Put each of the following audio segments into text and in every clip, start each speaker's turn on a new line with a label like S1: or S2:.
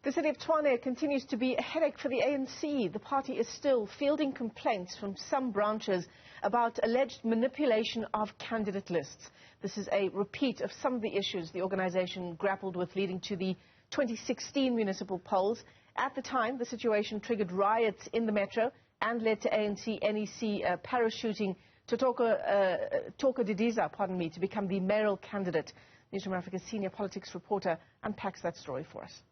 S1: The City of Tshwane continues to be a headache for the ANC. The party is still fielding complaints from some branches about alleged manipulation of candidate lists. This is a repeat of some of the issues the organization grappled with leading to the 2016 municipal polls. At the time, the situation triggered riots in the metro and led to ANC NEC parachuting to Thoko Didiza, to become the mayoral candidate. Newzroom Afrika's senior politics reporter unpacks that story for us.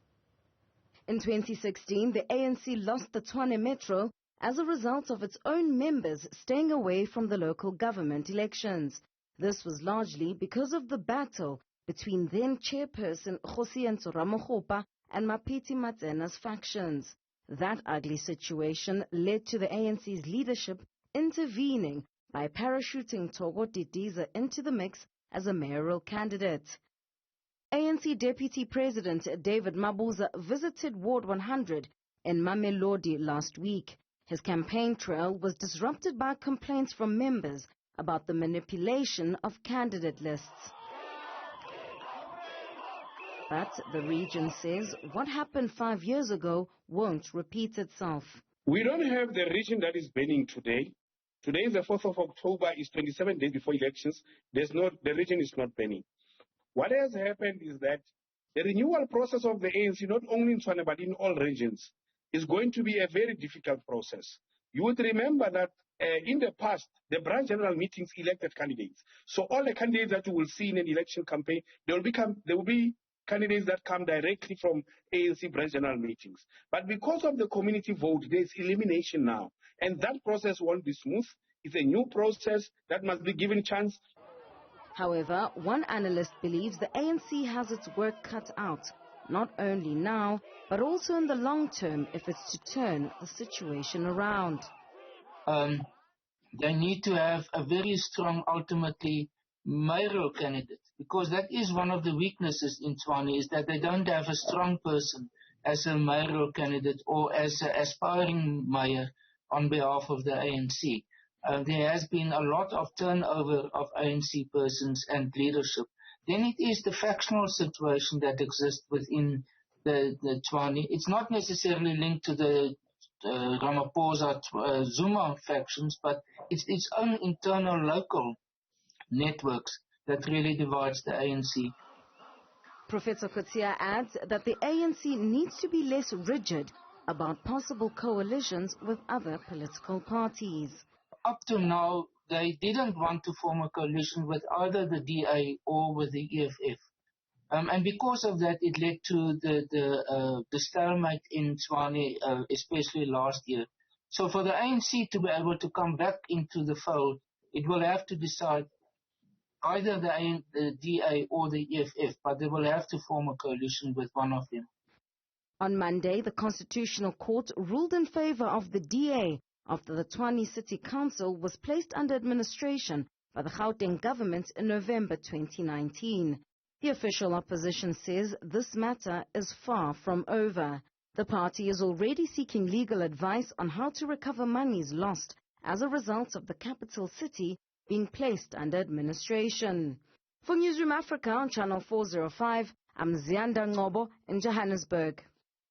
S2: In 2016, the ANC lost the Tshwane Metro as a result of its own members staying away from the local government elections. This was largely because of the battle between then chairperson Ziyanda Ngcobo and Mapiti Matsena's factions. That ugly situation led to the ANC's leadership intervening by parachuting Thoko Didiza into the mix as a mayoral candidate. ANC Deputy President David Mabuza visited Ward 100 in Mamelodi last week. His campaign trail was disrupted by complaints from members about the manipulation of candidate lists. But the region says what happened 5 years ago won't repeat itself.
S3: We don't have the region that is burning today. Today is the 4th of October, is 27 days before elections. The region is not burning. What has happened is that the renewal process of the ANC, not only in Tshwane but in all regions, is going to be a very difficult process. You would remember that in the past, the branch general meetings elected candidates. So all the candidates that you will see in an election campaign, there will be candidates that come directly from ANC branch general meetings. But because of the community vote, there is elimination now. And that process won't be smooth. It's a new process that must be given chance.
S2: However, one analyst believes the ANC has its work cut out, not only now, but also in the long term if it's to turn the situation around.
S4: They need to have a very strong, ultimately, mayoral candidate, because that is one of the weaknesses in Tshwane, is that they don't have a strong person as a mayoral candidate or as an aspiring mayor on behalf of the ANC. There has been a lot of turnover of ANC persons and leadership. Then it is the factional situation that exists within the Tshwane. It's not necessarily linked to the Ramaphosa-Zuma factions, but it's its own internal local networks that really divides the ANC.
S2: Professor Kotia adds that the ANC needs to be less rigid about possible coalitions with other political parties.
S4: Up to now, they didn't want to form a coalition with either the DA or with the EFF. And because of that, it led to the stalemate in Tshwane, especially last year. So for the ANC to be able to come back into the fold, it will have to decide either the DA or the EFF, but they will have to form a coalition with one of them.
S2: On Monday, the Constitutional Court ruled in favor of the DA after the Tshwane City Council was placed under administration by the Gauteng government in November 2019. The official opposition says this matter is far from over. The party is already seeking legal advice on how to recover monies lost as a result of the capital city being placed under administration. For Newzroom Afrika on Channel 405, I'm Ziyanda Ngcobo in Johannesburg.